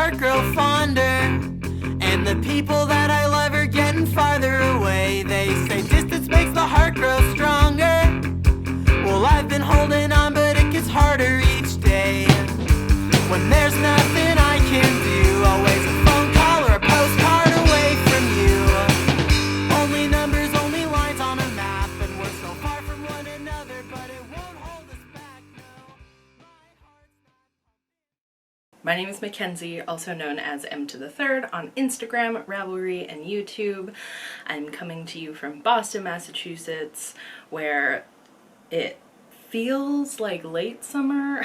heart grow fonder, and the people that I love are getting farther away. They say distance makes the heart grow stronger. Well, I've been holding on, but it gets harder each day. When there's nothing I can do, always a phone call or a postcard away from you. Only numbers, only lines on a map, and we're so far from one another, but it won't hold us back, no. My name is Mackenzie, also known as Emtothethird on Instagram, Ravelry, and YouTube. I'm coming to you from Boston, Massachusetts, where it feels like late summer.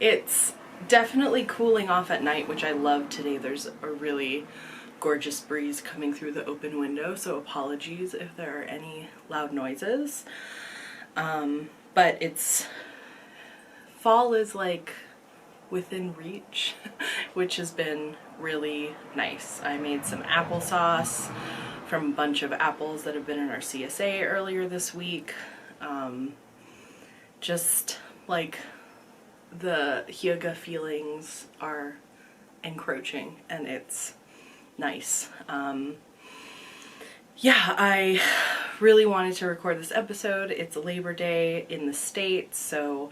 It's definitely cooling off at night, which I love today. There's a really gorgeous breeze coming through the open window, so apologies if there are any loud noises. But fall is like within reach, which has been really nice. I made some applesauce from a bunch of apples that have been in our CSA earlier this week. Just like the hygge feelings are encroaching and it's nice. Yeah, I really wanted to record this episode. It's Labor Day in the States, so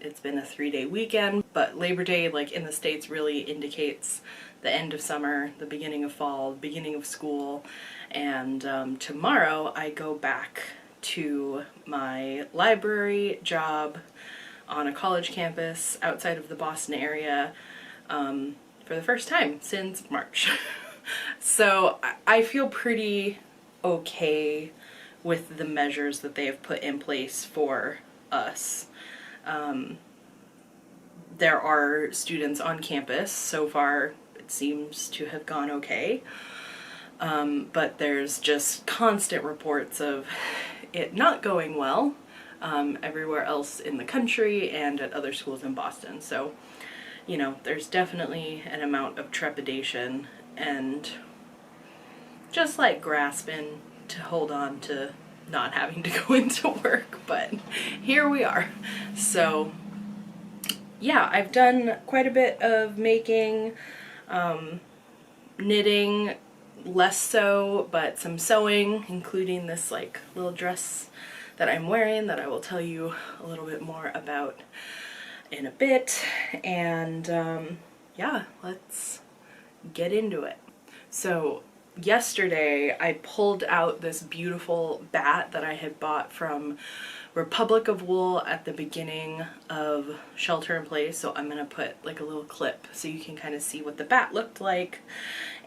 it's been a 3-day weekend, but Labor Day, like in the States, really indicates the end of summer, the beginning of fall, the beginning of school, and tomorrow I go back to my library job on a college campus outside of the Boston area for the first time since March. So I feel pretty okay with the measures that they have put in place for us. There are students on campus. So far it seems to have gone okay, but there's just constant reports of it not going well everywhere else in the country and at other schools in Boston. So, you know, there's definitely an amount of trepidation and just like grasping to hold on to not having to go into work, but here we are. So yeah, I've done quite a bit of making, knitting, less so, but some sewing, including this like little dress that I'm wearing that I will tell you a little bit more about in a bit. And yeah, let's get into it. So yesterday I pulled out this beautiful bat that I had bought from Republic of Wool at the beginning of Shelter in Place, so I'm gonna put like a little clip so you can kind of see what the bat looked like.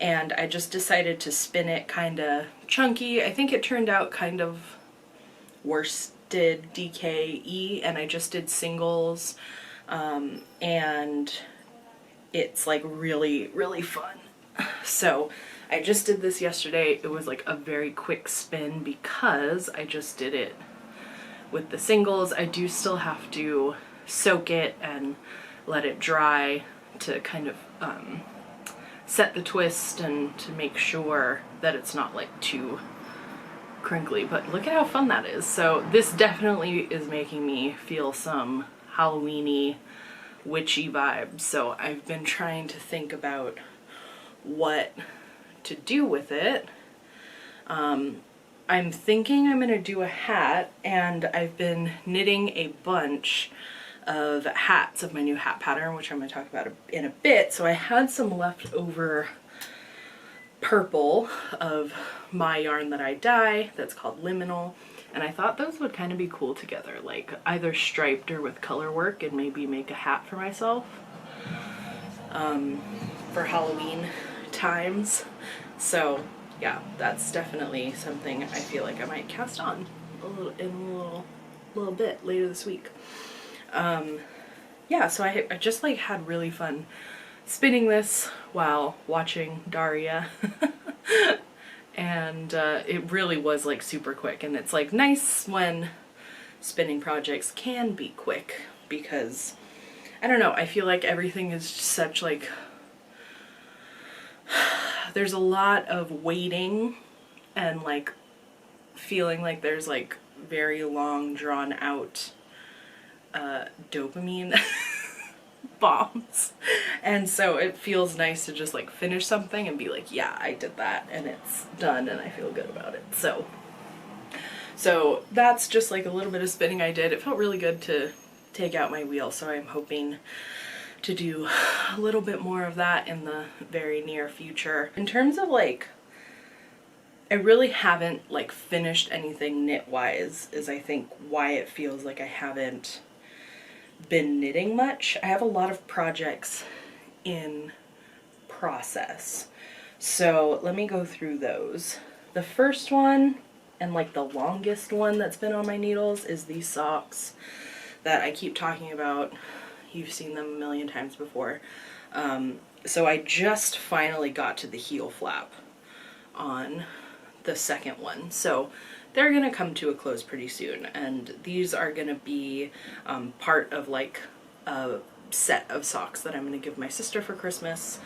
And I just decided to spin it kind of chunky. I think it turned out kind of worsted DKE, and I just did singles, and it's like really fun. So I just did this yesterday. It was like a very quick spin because I just did it with the singles. I do still have to soak it and let it dry to kind of set the twist and to make sure that it's not like too crinkly, but look at how fun that is. So this definitely is making me feel some Halloween-y, witchy vibes. So I've been trying to think about what to do with it. I'm thinking I'm gonna do a hat, and I've been knitting a bunch of hats of my new hat pattern, which I'm going to talk about in a bit. So I had some leftover purple of my yarn that I dye that's called liminal, and I thought those would kind of be cool together, like either striped or with color work, and maybe make a hat for myself for Halloween times. So yeah, that's definitely something I feel like I might cast on in a little bit later this week. Yeah, so I just like had really fun spinning this while watching Daria and it really was like super quick, and it's like nice when spinning projects can be quick because I don't know, I feel like everything is such like there's a lot of waiting and like feeling like there's like very long drawn out dopamine bombs. And so it feels nice to just like finish something and be like, yeah, I did that and it's done and I feel good about it. So that's just like a little bit of spinning I did. It felt really good to take out my wheel, so I'm hoping to do a little bit more of that in the very near future. In terms of like, I really haven't like finished anything knit wise, is I think why it feels like I haven't been knitting much. I have a lot of projects in process, so let me go through those. The first one, and like the longest one that's been on my needles, is these socks that I keep talking about. You've seen them a million times before. So I just finally got to the heel flap on the second one. So they're gonna come to a close pretty soon, and these are gonna be part of like a set of socks that I'm gonna give my sister for Christmas.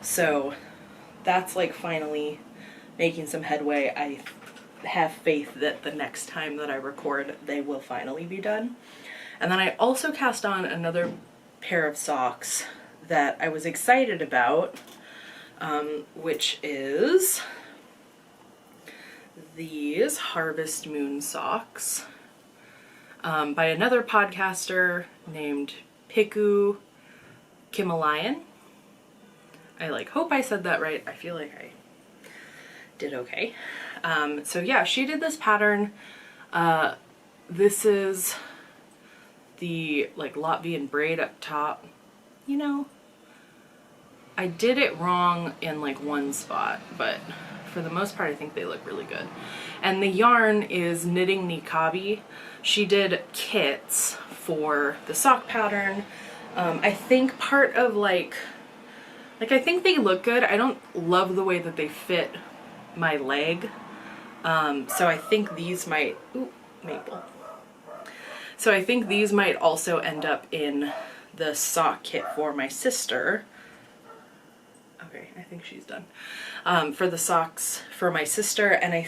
So that's like finally making some headway. I have faith that the next time that I record, they will finally be done. And then I also cast on another pair of socks that I was excited about, which is these Harvest Moon socks by another podcaster named Kulkulkan Hat. I like hope I said that right. I feel like I did okay. So yeah, she did this pattern. This is the like Latvian braid up top. You know, I did it wrong in like one spot, but for the most part I think they look really good. And the yarn is Knitting Nikabi. She did kits for the sock pattern. I think part of like I think they look good. I don't love the way that they fit my leg. So I think these might, ooh, maple. So I think these might also end up in the sock kit for my sister. Okay, I think she's done. For the socks for my sister, and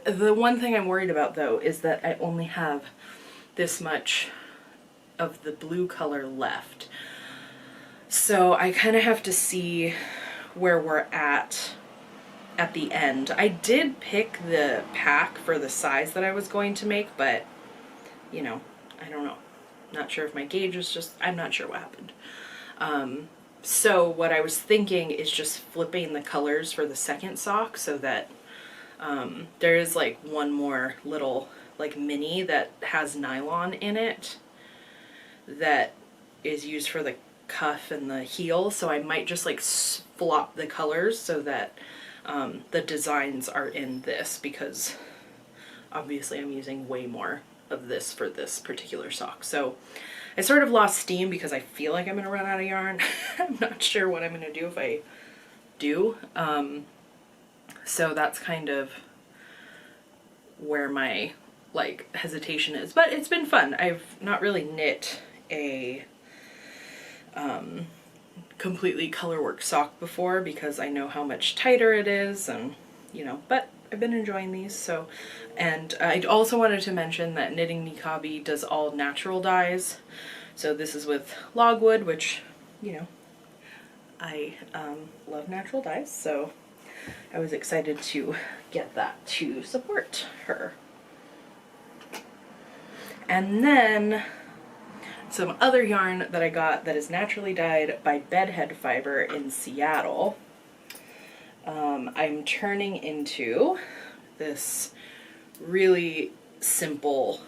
the one thing I'm worried about though is that I only have this much of the blue color left. So I kind of have to see where we're at the end. I did pick the pack for the size that I was going to make, but you know, I don't know. Not sure if my gauge was just, I'm not sure what happened. So what I was thinking is just flipping the colors for the second sock so that there is like one more little like mini that has nylon in it that is used for the cuff and the heel. So I might just like flop the colors so that the designs are in this, because obviously I'm using way more of this for this particular sock. So I sort of lost steam because I feel like I'm gonna run out of yarn. I'm not sure what I'm gonna do if I do. So that's kind of where my like hesitation is, but it's been fun. I've not really knit a completely colorwork sock before because I know how much tighter it is, and you know, but I've been enjoying these. So, and I also wanted to mention that Knitting Nikabi does all natural dyes. So this is with logwood, which, you know, I love natural dyes, so I was excited to get that to support her. And then some other yarn that I got that is naturally dyed by Bedhead Fiber in Seattle. I'm turning into this really simple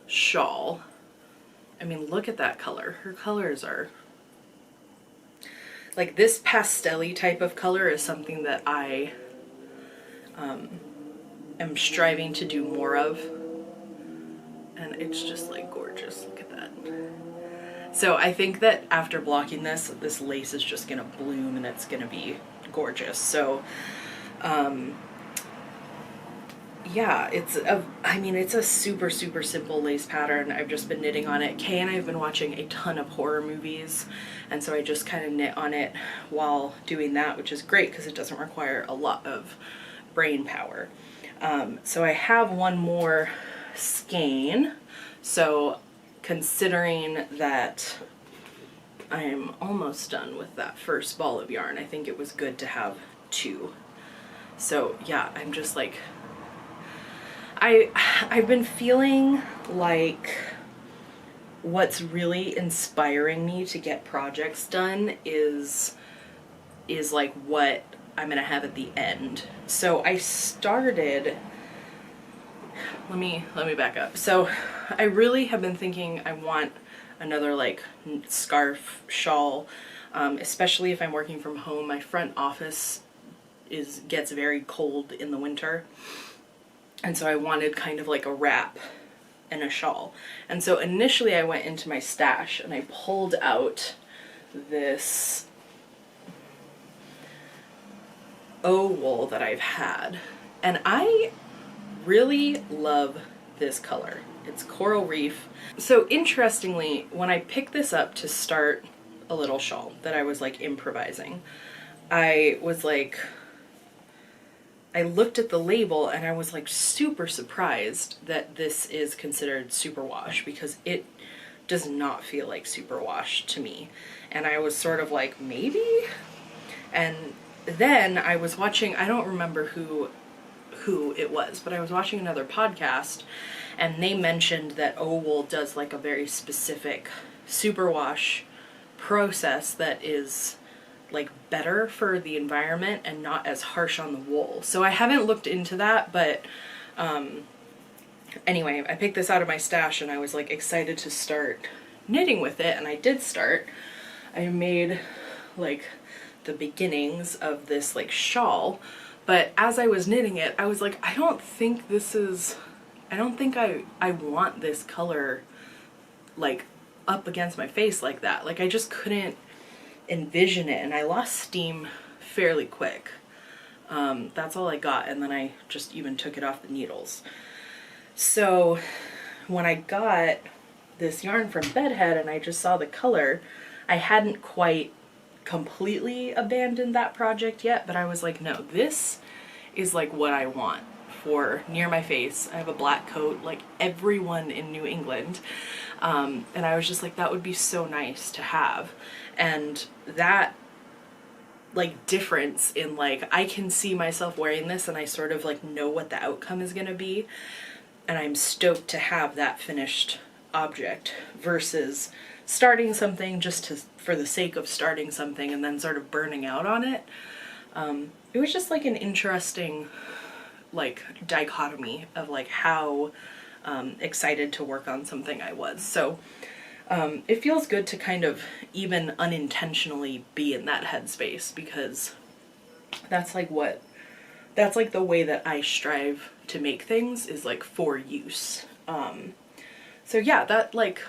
shawl. I mean, look at that color. Her colors are like, this pastel-y type of color is something that I am striving to do more of, and it's just like gorgeous. Look at that. So I think that after blocking this lace is just gonna bloom and it's gonna be gorgeous. So yeah, I mean, it's a super simple lace pattern. I've just been knitting on it. Kay and I have been watching a ton of horror movies, and so I just kind of knit on it while doing that, which is great because it doesn't require a lot of brain power. So I have one more skein. So considering that I am almost done with that first ball of yarn. I think it was good to have 2. So yeah, I'm just like, I've been feeling like what's really inspiring me to get projects done is like what I'm gonna have at the end. So I started, let me back up. So I really have been thinking I want another like scarf, shawl, especially if I'm working from home. My front office gets very cold in the winter, and so I wanted kind of like a wrap and a shawl. And so initially I went into my stash and I pulled out this wool that I've had, and I really love this color. It's Coral Reef. So interestingly, when I picked this up to start a little shawl that I was like improvising, I was like, I looked at the label and I was like super surprised that this is considered superwash, because it does not feel like superwash to me. And I was sort of like, maybe? And then I was watching, I don't remember who it was, but I was watching another podcast and they mentioned that wool does like a very specific superwash process that is like better for the environment and not as harsh on the wool. So I haven't looked into that, but anyway, I picked this out of my stash and I was like excited to start knitting with it, and I did start. I made like the beginnings of this like shawl, but as I was knitting it, I was like, I don't think I want this color like up against my face like that. Like I just couldn't envision it, and I lost steam fairly quick. That's all I got, and then I just even took it off the needles. So when I got this yarn from Bedhead and I just saw the color, I hadn't quite completely abandoned that project yet, but I was like, no, this is like what I want for near my face. I have a black coat like everyone in New England, and I was just like, that would be so nice to have. And that like difference in like, I can see myself wearing this and I sort of like know what the outcome is gonna be, and I'm stoked to have that finished object versus starting something just for the sake of starting something and then sort of burning out on it. It was just like an interesting like dichotomy of like how excited to work on something I was. So it feels good to kind of even unintentionally be in that headspace, because that's like the way that I strive to make things, is like for use. So yeah, that like,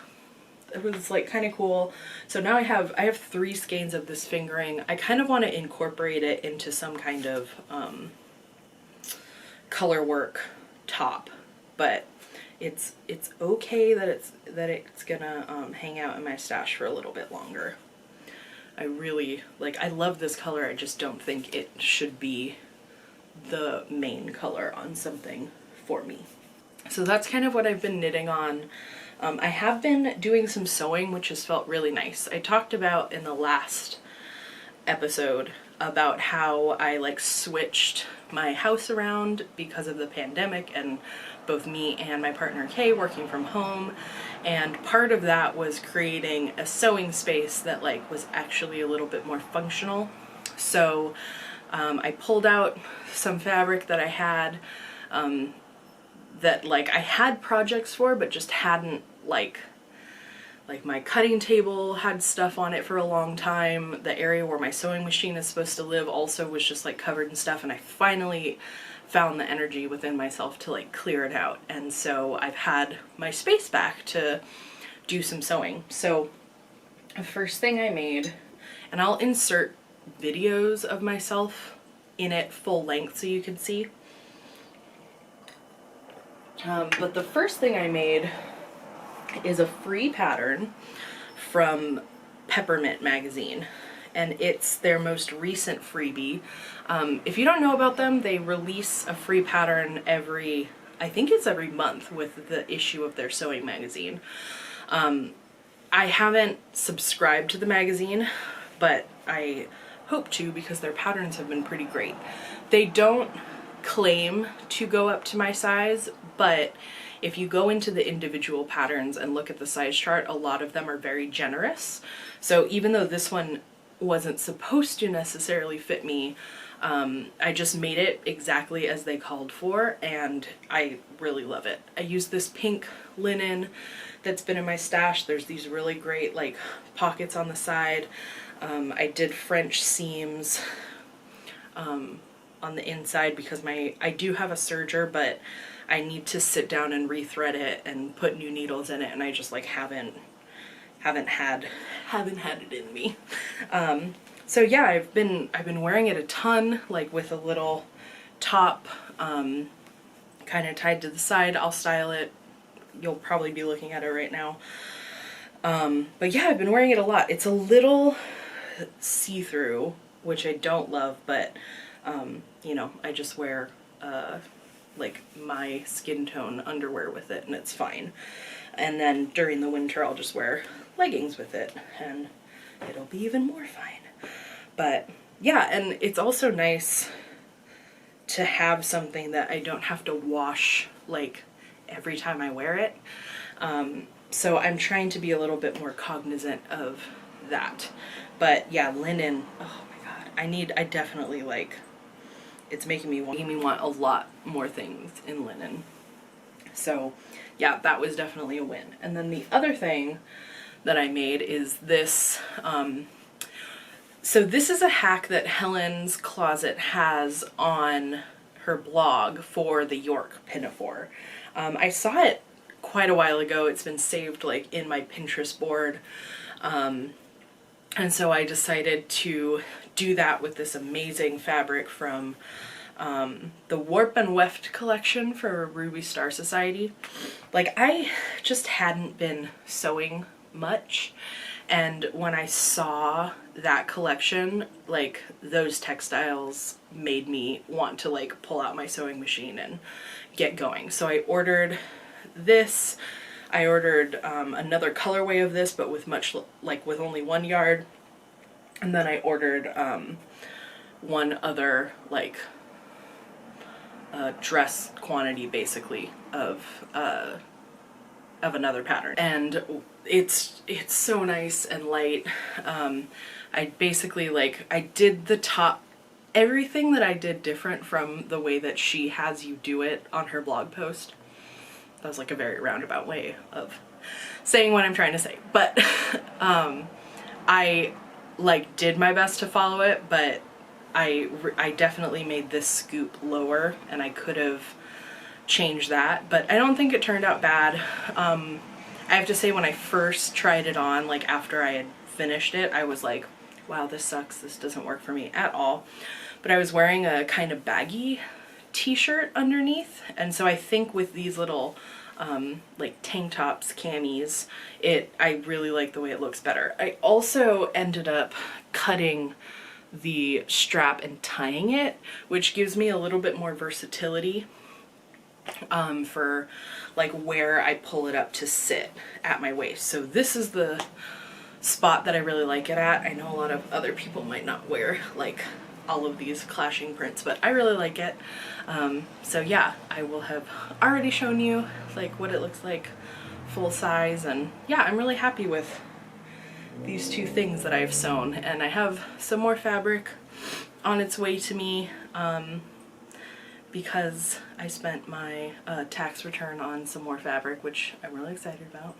it was like kind of cool. So now I have 3 skeins of this fingering. I kind of want to incorporate it into some kind of color work top, but it's okay that it's gonna hang out in my stash for a little bit longer. I really like, I love this color. I just don't think it should be the main color on something for me. So that's kind of what I've been knitting on. I have been doing some sewing, which has felt really nice. I talked about in the last episode about how I like switched my house around because of the pandemic and both me and my partner Kay working from home, and part of that was creating a sewing space that like was actually a little bit more functional. So I pulled out some fabric that I had that like I had projects for but just hadn't like my cutting table had stuff on it for a long time. The area where my sewing machine is supposed to live also was just like covered in stuff, and I finally found the energy within myself to like clear it out. And so I've had my space back to do some sewing. So the first thing I made, and I'll insert videos of myself in it full length so you can see. But the first thing I made is a free pattern from Peppermint magazine, and it's their most recent freebie. If you don't know about them, they release a free pattern I think it's every month with the issue of their sewing magazine. I haven't subscribed to the magazine, but I hope to because their patterns have been pretty great. They don't claim to go up to my size, but if you go into the individual patterns and look at the size chart, a lot of them are very generous. So even though this one wasn't supposed to necessarily fit me, I just made it exactly as they called for, and I really love it. I use this pink linen that's been in my stash. There's these really great like pockets on the side. I did French seams on the inside because I do have a serger, but I need to sit down and rethread it and put new needles in it, and I just like haven't had it in me. So yeah, I've been wearing it a ton, like with a little top kind of tied to the side. I'll style it. You'll probably be looking at it right now. But yeah, I've been wearing it a lot. It's a little see-through, which I don't love, but you know, I just wear like my skin tone underwear with it, and it's fine. And then during the winter I'll just wear leggings with it, and it'll be even more fine. But yeah, and it's also nice to have something that I don't have to wash like every time I wear it. So I'm trying to be a little bit more cognizant of that. But yeah, linen, oh my god, I definitely like, it's making me want a lot more things in linen. So yeah, that was definitely a win. And then the other thing that I made is this, so this is a hack that Helen's Closet has on her blog for the York pinafore. I saw it quite a while ago. It's been saved like in my Pinterest board. And so I decided to do that with this amazing fabric from the Warp and Weft collection for Ruby Star Society. Like, I just hadn't been sewing much, and when I saw that collection, like, those textiles made me want to like pull out my sewing machine and get going. So I ordered this. I ordered another colorway of this, but with with only 1 yard. And then I ordered one other like dress quantity basically of another pattern, and it's so nice and light. I basically I did the top, everything that I did different from the way that she has you do it on her blog post. That was like a very roundabout way of saying what I'm trying to say, but I did my best to follow it, but I definitely made this scoop lower, and I could have changed that, but I don't think it turned out bad. I have to say, when I first tried it on, like after I had finished it, I was like, wow, this sucks, this doesn't work for me at all. But I was wearing a kind of baggy t-shirt underneath, and so I think with these little like tank tops, camis, I really like the way it looks better. I also ended up cutting the strap and tying it, which gives me a little bit more versatility for like where I pull it up to sit at my waist. So this is the spot that I really like it at. I know a lot of other people might not wear like all of these clashing prints, but I really like it. So yeah, I will have already shown you like what it looks like full size, and yeah, I'm really happy with these two things that I've sewn, and I have some more fabric on its way to me because I spent my tax return on some more fabric, which I'm really excited about.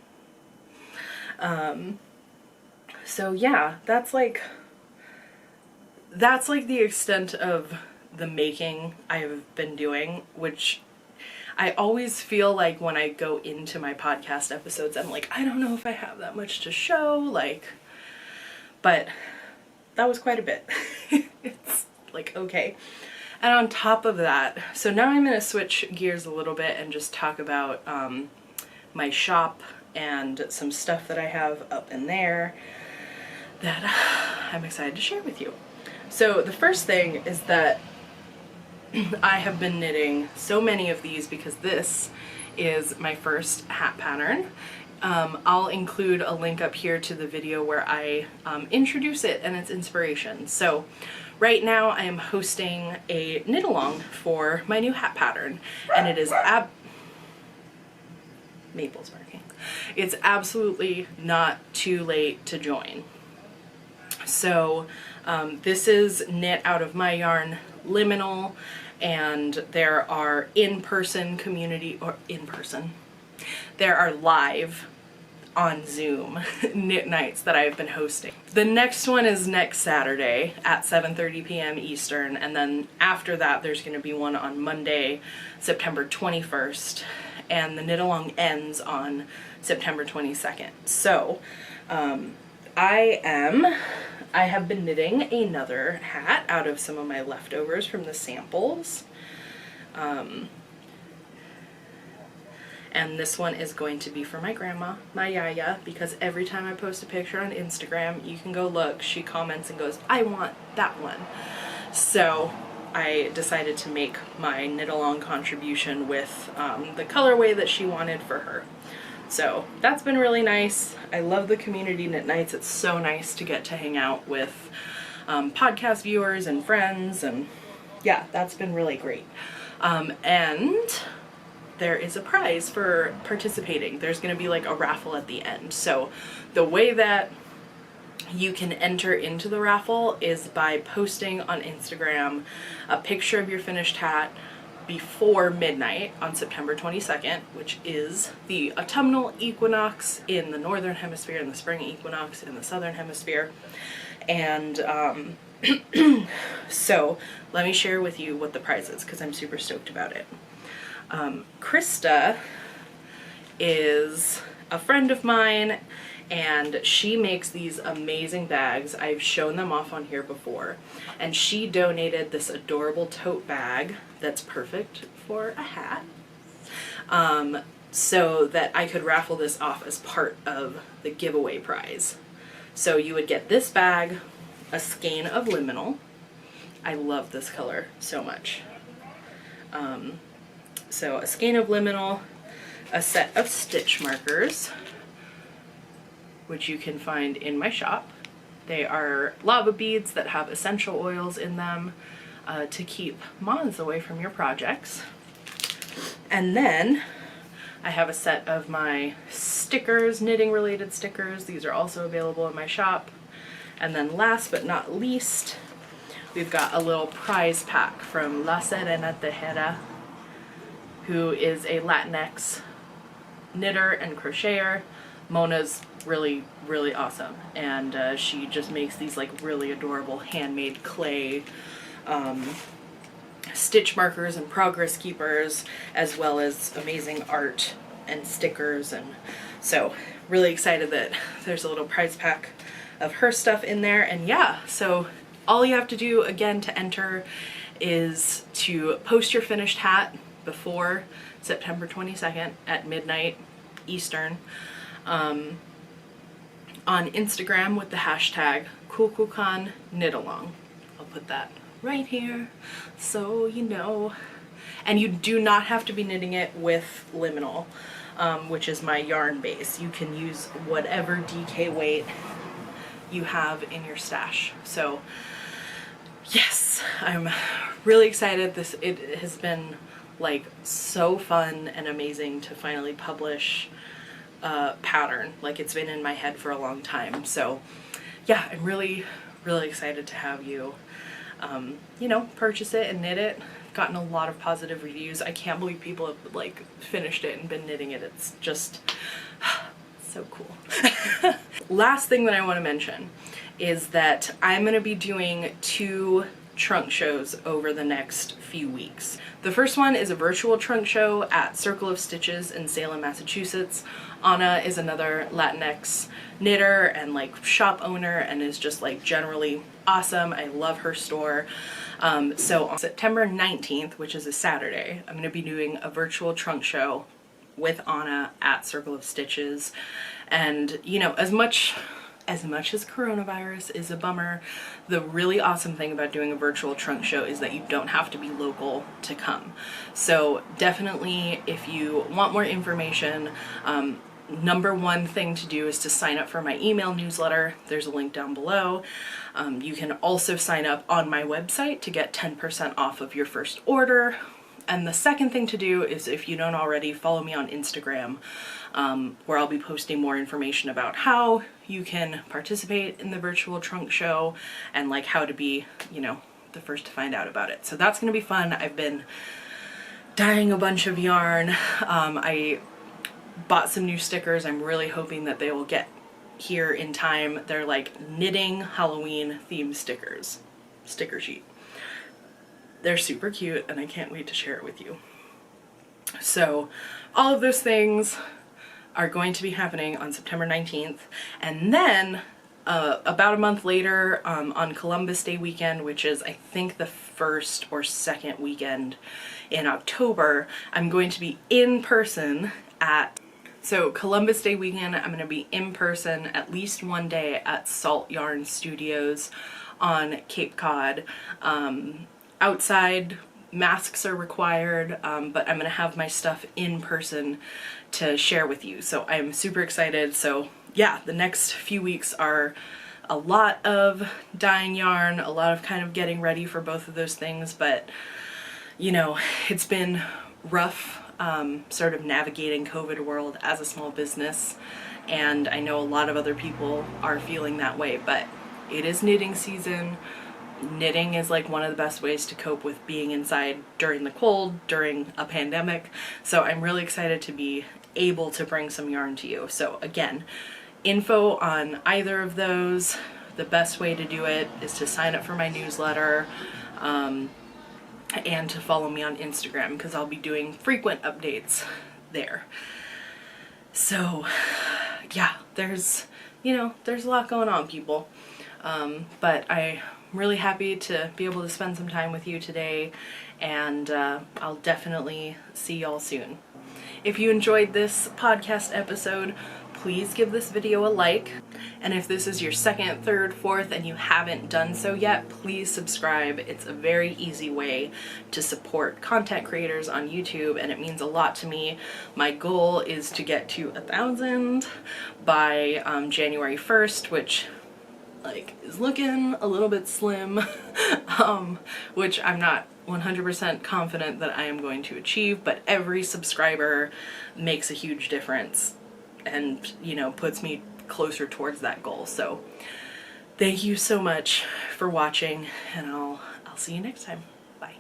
So yeah, that's like the extent of the making I have been doing, which I always feel like when I go into my podcast episodes, I'm like, I don't know if I have that much to show, but that was quite a bit. It's like, okay. And on top of that, so now I'm going to switch gears a little bit and just talk about my shop and some stuff that I have up in there that I'm excited to share with you. So the first thing is that I have been knitting so many of these because this is my first hat pattern, I'll include a link up here to the video where I introduce it and its inspiration. So right now I am hosting a knit along for my new hat pattern, and it is Maple's barking. It's absolutely not too late to join. So this is knit out of my yarn Liminal, and there are in-person community, or there are live on Zoom knit nights that I've been hosting. The next one is next Saturday at 7:30 p.m. Eastern, and then after that there's going to be one on Monday, September 21st, and the knit along ends on September 22nd. So I have been knitting another hat out of some of my leftovers from the samples. And this one is going to be for my grandma, my Yaya, because every time I post a picture on Instagram, you can go look, she comments and goes, I want that one. So I decided to make my knit along contribution with the colorway that she wanted for her. So that's been really nice. I love the community knit nights. It's so nice to get to hang out with podcast viewers and friends, and yeah, that's been really great. And there is a prize for participating. There's going to be like a raffle at the end. So the way that you can enter into the raffle is by posting on Instagram a picture of your finished hat before midnight on September 22nd, which is the autumnal equinox in the northern hemisphere and the spring equinox in the southern hemisphere. And so let me share with you what the prize is, because I'm super stoked about it. Krista is a friend of mine, and she makes these amazing bags. I've shown them off on here before, and she donated this adorable tote bag that's perfect for a hat, so that I could raffle this off as part of the giveaway prize. So you would get this bag, a skein of Liminal. I love this color so much. So a skein of Liminal, a set of stitch markers, which you can find in my shop. They are lava beads that have essential oils in them to keep moths away from your projects. And then I have a set of my stickers, knitting related stickers. These are also available in my shop. And then last but not least, we've got a little prize pack from La Tejeda, who is a Latinx knitter and crocheter. Mona's really, really awesome, and she just makes these like really adorable handmade clay stitch markers and progress keepers, as well as amazing art and stickers. And so really excited that there's a little prize pack of her stuff in there. And yeah, so all you have to do again to enter is to post your finished hat before September 22nd at midnight Eastern on Instagram with the hashtag Kulkulkan Knit Along. I'll put that right here so you know. And you do not have to be knitting it with Liminal, which is my yarn base. You can use whatever DK weight you have in your stash. So yes, I'm really excited. It has been like so fun and amazing to finally publish a pattern. Like, it's been in my head for a long time. So yeah, I'm really, really excited to have you, you know, purchase it and knit it. Gotten a lot of positive reviews. I can't believe people have like finished it and been knitting it. It's just so cool. Last thing that I want to mention is that I'm going to be doing 2 trunk shows over the next few weeks. The first one is a virtual trunk show at Circle of Stitches in Salem, Massachusetts. Anna is another Latinx knitter and like shop owner, and is just like generally awesome. I love her store. So on September 19th, which is a Saturday, I'm going to be doing a virtual trunk show with Anna at Circle of Stitches. And you know, as much as coronavirus is a bummer, the really awesome thing about doing a virtual trunk show is that you don't have to be local to come. So definitely, if you want more information, number one thing to do is to sign up for my email newsletter. There's a link down below. You can also sign up on my website to get 10% off of your first order. And the second thing to do is, if you don't already, follow me on Instagram, where I'll be posting more information about how you can participate in the virtual trunk show and like how to be, you know, the first to find out about it. So that's gonna be fun. I've been dyeing a bunch of yarn. I bought some new stickers. I'm really hoping that they will get here in time. They're like knitting Halloween themed stickers, sticker sheet. They're super cute and I can't wait to share it with you. So all of those things are going to be happening on September 19th. And then about a month later, on Columbus Day weekend, which is I think the first or second weekend in October, I'm going to be in person at, so Columbus Day weekend, I'm going to be in person at least one day at Salt Yarn Studios on Cape Cod. Outside masks are required, but I'm going to have my stuff in person to share with you. So I'm super excited. So yeah, the next few weeks are a lot of dyeing yarn, a lot of kind of getting ready for both of those things. But you know, it's been rough sort of navigating COVID world as a small business. And I know a lot of other people are feeling that way, but it is knitting season. Knitting is like one of the best ways to cope with being inside during the cold, during a pandemic. So I'm really excited to be able to bring some yarn to you. So again, info on either of those, the best way to do it is to sign up for my newsletter and to follow me on Instagram, because I'll be doing frequent updates there. So yeah, there's, you know, there's a lot going on, people. But I'm really happy to be able to spend some time with you today, and I'll definitely see y'all soon. If you enjoyed this podcast episode, please give this video a like. And if this is your second, third, fourth, and you haven't done so yet, please subscribe. It's a very easy way to support content creators on YouTube, and it means a lot to me. My goal is to get to 1,000 by January 1st, which like is looking a little bit slim, which I'm not 100% confident that I am going to achieve, but every subscriber makes a huge difference and, you know, puts me closer towards that goal. So thank you so much for watching, and I'll see you next time. Bye.